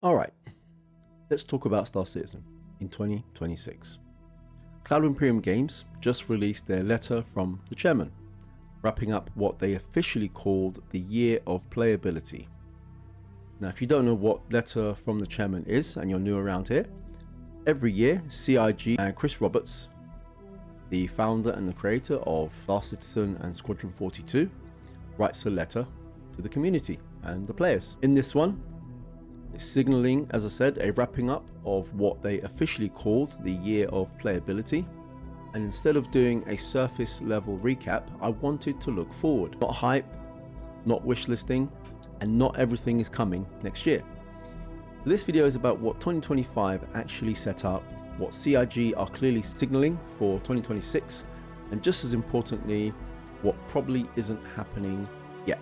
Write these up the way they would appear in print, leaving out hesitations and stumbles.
Alright, let's talk about Star Citizen in 2026. Cloud Imperium Games just released their letter from the chairman, wrapping up what they officially called the Year of Playability. Now, if you don't know what letter from the chairman is and you're new around here, every year CIG and Chris Roberts, the founder and the creator of Star Citizen and Squadron 42, writes a letter to the community and the players. In this one, it's signaling, as I said, a wrapping up of what they officially called the Year of Playability. And instead of doing a surface level recap, I wanted to look forward. Not hype, not wish listing, and not everything is coming next year. This video is about what 2025 actually set up, what CIG are clearly signaling for 2026, and just as importantly, what probably isn't happening yet.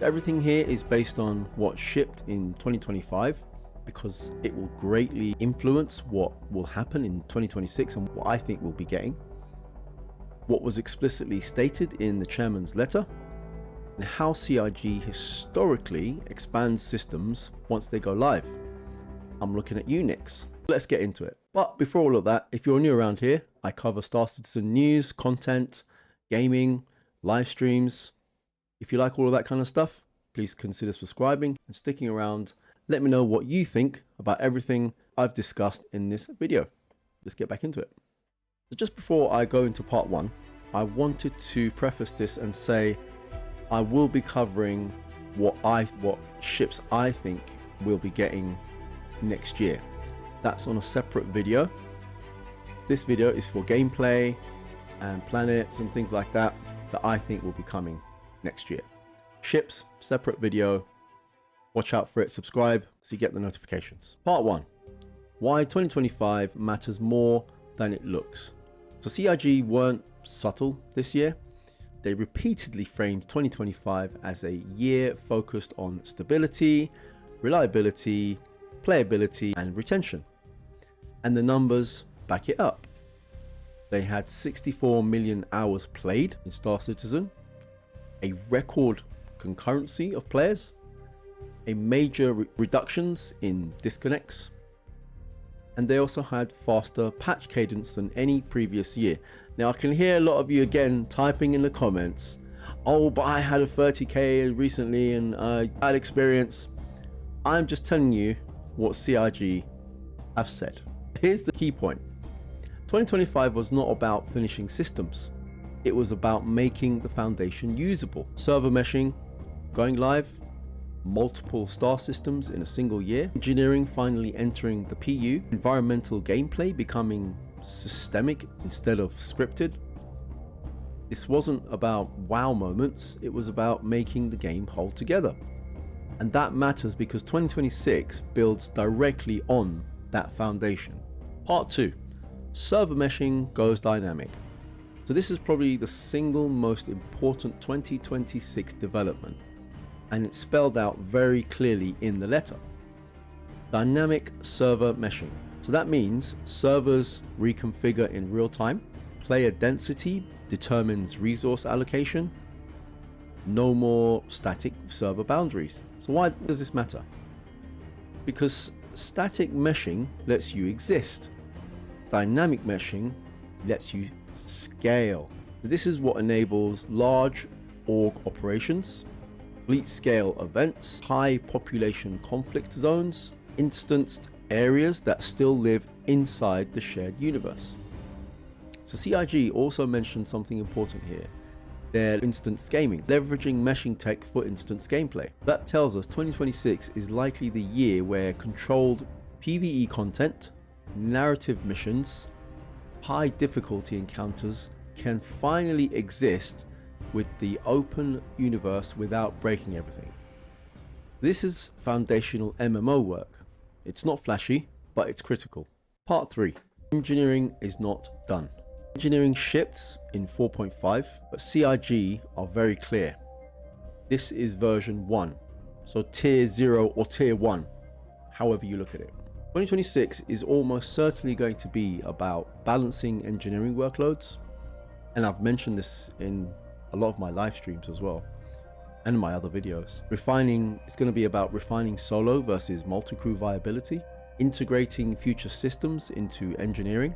Everything here is based on what shipped in 2025 because it will greatly influence what will happen in 2026 and what I think we'll be getting. What was explicitly stated in the chairman's letter, and how CIG historically expands systems once they go live. I'm looking at you, Nix. Let's get into it. But before all of that, if you're new around here, I cover Star Citizen news, content, gaming, live streams. If you like all of that kind of stuff, please consider subscribing and sticking around. Let me know what you think about everything I've discussed in this video. Let's get back into it. So just before I go into part one, I wanted to preface this and say I will be covering what ships I think we'll be getting next year. That's on a separate video. This video is for gameplay and planets and things like that I think will be coming next year. Ships, separate video. Watch out for it, subscribe so you get the notifications. Part 1. Why 2025 matters more than it looks. So CIG weren't subtle this year. They repeatedly framed 2025 as a year focused on stability, reliability, playability and retention. And the numbers back it up. They had 64 million hours played in Star Citizen, a record concurrency of players, a major reductions in disconnects, and they also had faster patch cadence than any previous year. Now I can hear a lot of you again typing in the comments, oh, but I had a 30k recently and bad experience. I'm just telling you what CIG have said. Here's the key point. 2025 was not about finishing systems. It was about making the foundation usable. Server meshing going live, multiple star systems in a single year, engineering finally entering the PU, environmental gameplay becoming systemic instead of scripted. This wasn't about wow moments, it was about making the game hold together. And that matters because 2026 builds directly on that foundation. Part 2. Server meshing goes dynamic. So this is probably the single most important 2026 development, and it's spelled out very clearly in the letter. Dynamic server meshing. So that means servers reconfigure in real time, player density determines resource allocation, no more static server boundaries. So why does this matter? Because static meshing lets you exist. Dynamic meshing lets you scale. This is what enables large org operations, fleet scale events, high population conflict zones, instanced areas that still live inside the shared universe. So CIG also mentioned something important here. Their instance gaming, leveraging meshing tech for instance gameplay. That tells us 2026 is likely the year where controlled PvE content, narrative missions, high difficulty encounters can finally exist with the open universe without breaking everything. This is foundational MMO work. It's not flashy, but it's critical. Part 3. Engineering is not done. Engineering shipped in 4.5, but CIG are very clear. This is version 1, so tier 0 or tier 1, however you look at it. 2026 is almost certainly going to be about balancing engineering workloads, and I've mentioned this in a lot of my live streams as well. and my other videos. Refining is going to be about refining solo versus multi-crew viability, integrating future systems into engineering,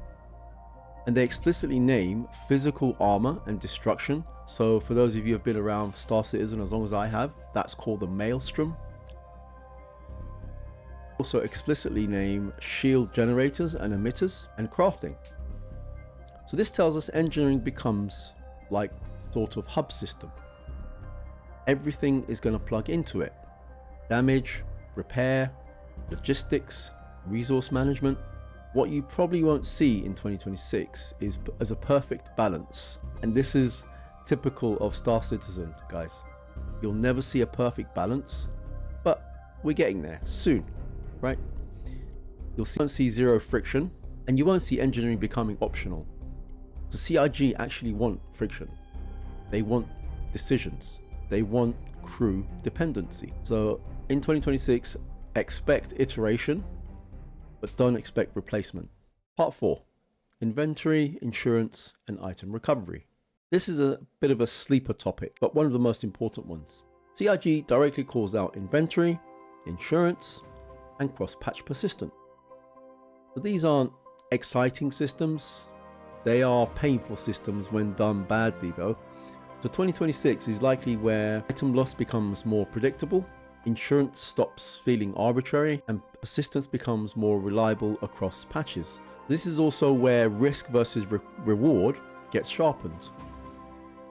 and they explicitly name physical armor and destruction. So for those of you who have been around Star Citizen as long as I have, that's called the Maelstrom. Also explicitly name shield generators and emitters and crafting. So this tells us engineering becomes like sort of hub system. Everything is going to plug into it. Damage, repair, logistics, resource management. What you probably won't see in 2026 is as a perfect balance. And this is typical of Star Citizen, guys. You'll never see a perfect balance, but we're getting there soon, right? You won't see zero friction, and you won't see engineering becoming optional. So CIG actually want friction. They want decisions. They want crew dependency. So in 2026, expect iteration, but don't expect replacement. Part 4, inventory, insurance, and item recovery. This is a bit of a sleeper topic, but one of the most important ones. CIG directly calls out inventory, insurance, and cross-patch persistent. So these aren't exciting systems. They are painful systems when done badly though. So 2026 is likely where item loss becomes more predictable, insurance stops feeling arbitrary, and persistence becomes more reliable across patches. This is also where risk versus reward gets sharpened.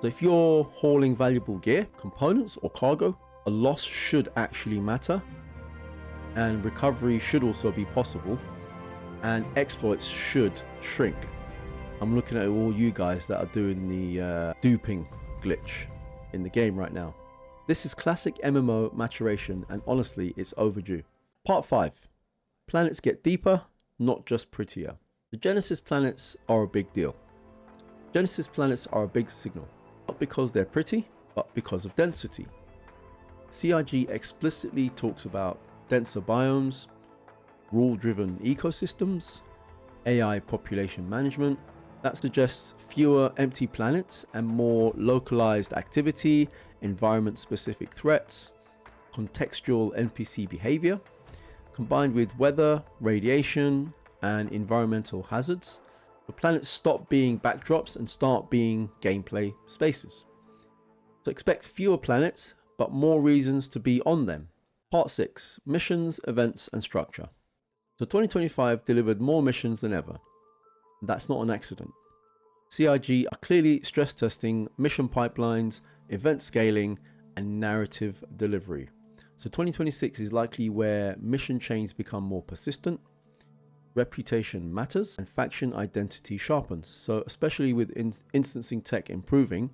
So if you're hauling valuable gear, components, or cargo, a loss should actually matter, and recovery should also be possible, and exploits should shrink. I'm looking at all you guys that are doing the duping glitch in the game right now. This is classic MMO maturation, and honestly, it's overdue. Part 5. Planets get deeper, not just prettier. The Genesis planets are a big deal. Genesis planets are a big signal, not because they're pretty, but because of density. CIG explicitly talks about denser biomes, rule-driven ecosystems, AI population management. That suggests fewer empty planets and more localized activity, environment-specific threats, contextual NPC behavior, combined with weather, radiation, and environmental hazards. The planets stop being backdrops and start being gameplay spaces. So expect fewer planets, but more reasons to be on them. Part 6. Missions, events, and structure. So 2025 delivered more missions than ever. That's not an accident. CIG are clearly stress testing mission pipelines, event scaling, and narrative delivery. So 2026 is likely where mission chains become more persistent, reputation matters, and faction identity sharpens. So especially with instancing tech improving,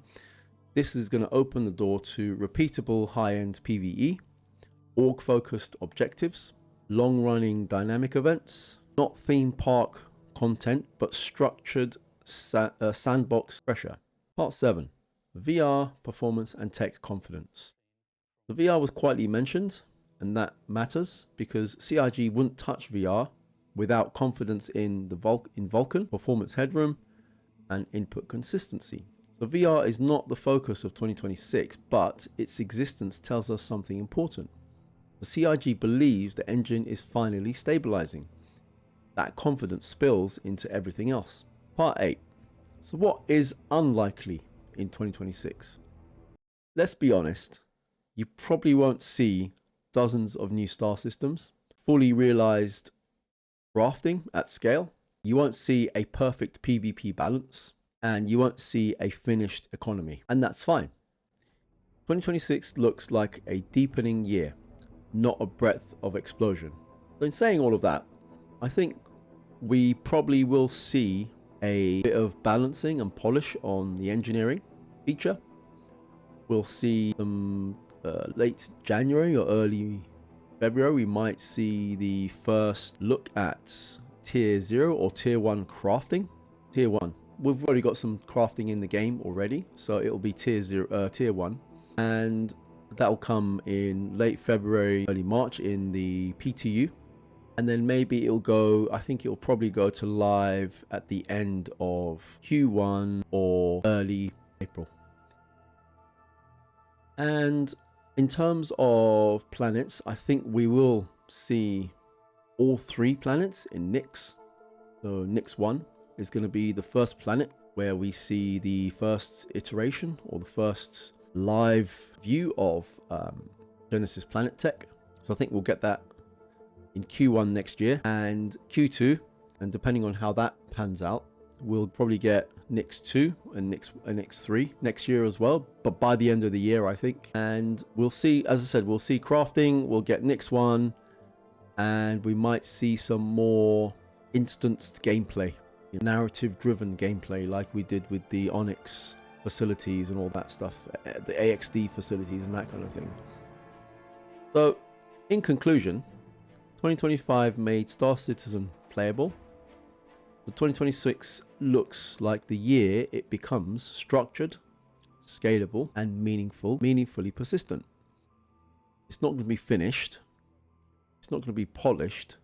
this is going to open the door to repeatable high-end PvE, org-focused objectives, long-running dynamic events, not theme park content, but structured sandbox pressure. Part 7. VR, performance, and tech confidence. The VR was quietly mentioned, and that matters because CIG wouldn't touch VR without confidence in the Vulkan, performance headroom, and input consistency. So VR is not the focus of 2026, but its existence tells us something important. The CIG believes the engine is finally stabilizing. That confidence spills into everything else. Part 8. So what is unlikely in 2026? Let's be honest, you probably won't see dozens of new star systems, fully realized crafting at scale. You won't see a perfect PvP balance, and you won't see a finished economy, and that's fine. 2026 looks like a deepening year, not a breadth of explosion. So in saying all of that, I think we probably will see a bit of balancing and polish on the engineering feature. We'll see some late January or early February, we might see the first look at tier 0 or tier 1 crafting. Tier 1. We've already got some crafting in the game already, so it'll be tier 1. And that'll come in late February, early March in the PTU. And then maybe it'll go, I think it'll probably go to live at the end of Q1 or early April. And In terms of planets, I think we will see all 3 planets in Nyx. So Nyx 1 is going to be the first planet where we see the first iteration or the first live view of Genesis Planet Tech. So I think we'll get that in Q1 next year, and Q2, and depending on how that pans out, we'll probably get Nyx 2 and Nyx 3 next year as well, but by the end of the year I think. And we'll see, as I said, we'll see crafting, we'll get Nyx 1, and we might see some more instanced gameplay, narrative driven gameplay like we did with the Onyx facilities and all that stuff, the AXD facilities and that kind of thing. So in conclusion, 2025 made Star Citizen playable. The 2026 looks like the year it becomes structured, scalable, and meaningfully persistent. It's not going to be finished, it's not going to be polished,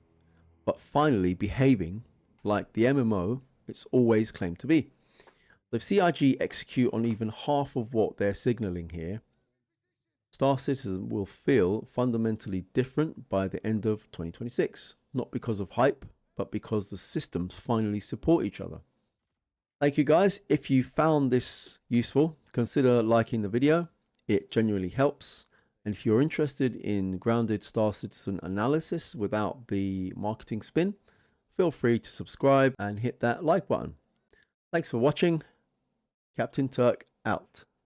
but finally behaving like the MMO it's always claimed to be. So if CIG execute on even half of what they're signaling here, Star Citizen will feel fundamentally different by the end of 2026, not because of hype, but because the systems finally support each other. Thank you guys. If you found this useful, consider liking the video. It genuinely helps. And if you're interested in grounded Star Citizen analysis without the marketing spin, feel free to subscribe and hit that like button. Thanks for watching. Captain Turk out.